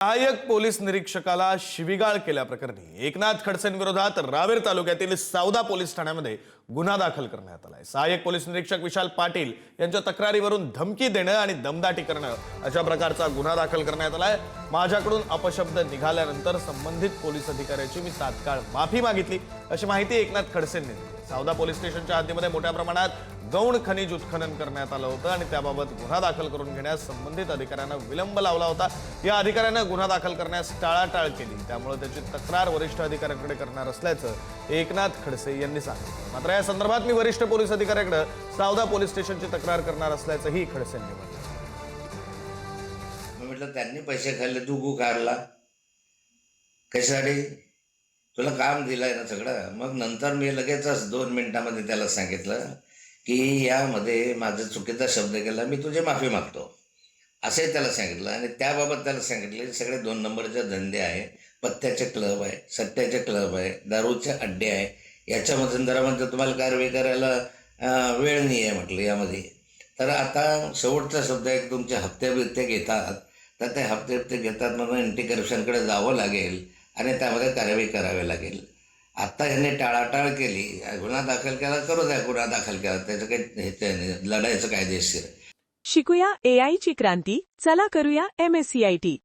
सहाय्यक पोलीस निरीक्षकाला शिवीगाळ केल्याप्रकरणी एकनाथ खडसेंविरोधात रावेर तालुक्यातील सावदा पोलीस ठाण्यामध्ये गुन्हा दाखल करण्यात आलाय। सहाय्यक पोलीस निरीक्षक विशाल पाटील यांच्या तक्रारीवरून धमकी देणं आणि दमदाटी करणं अशा प्रकारचा गुन्हा दाखल करण्यात आलाय। माझ्याकडून अपशब्द निघाल्यानंतर संबंधित पोलीस अधिकाऱ्याची मी तात्काळ माफी मागितली अशी माहिती एकनाथ खडसेंनी दिली। सावदा पोलीस स्टेशनच्या हद्दीमध्ये मोठ्या प्रमाणात गौण खनिज उत्खनन करण्यात आलं होतं आणि त्याबाबत गुन्हा दाखल करून घेण्यास संबंधित अधिकाऱ्यांना विलंब लावला होता। या अधिकाऱ्यानं गुन्हा दाखल करण्यास टाळाटाळ केली, त्यामुळे त्याची तक्रार वरिष्ठ अधिकाऱ्यांकडे करणार असल्याचं एकनाथ खडसे यांनी सांगितलं। मात्र या संदर्भात मी वरिष्ठ पोलीस अधिकाऱ्याकडे सावदा पोलीस स्टेशनची तक्रार करणार असल्याचंही खडसेंनी म्हटलं। मी म्हटलं त्यांनी पैसे खाल्ले, तू गु काढला कशासाठी? तुला काम दिलंय ना सगळं। मग नंतर मी लगेचच 2 मिनिटांमध्ये त्याला सांगितलं की यामध्ये माझा चुकीचा शब्द केला, मी तुझी माफी मागतो असे त्याला सांगितलं। आणि त्याबाबत त्याला सांगितले सगळे 2 नंबरचे धंदे आहे, पत्त्याचे क्लब आहे, सट्ट्याचे क्लब आहे, दारूचे अड्डे आहे, याच्यामधून जरा म्हणजे तुम्हाला कारवाई करायला वेळ नाही आहे म्हटलं यामध्ये। तर आता शेवटचा शब्द आहे की तुमचे हप्ते बिप्ते घेतात, तर ते हप्ते घेतात म्हणून अँटी करप्शनकडे जावं लागेल आणि त्यामध्ये कारवाई करावी लागेल। आता यांनी टाळाटाळ केली, गुन्हा दाखल केला, करू द्या गुन्हा दाखल केला, त्याचं काही लढायचं कायदेशीर। शिकूया AI ची क्रांती, चला करूया MSCIT।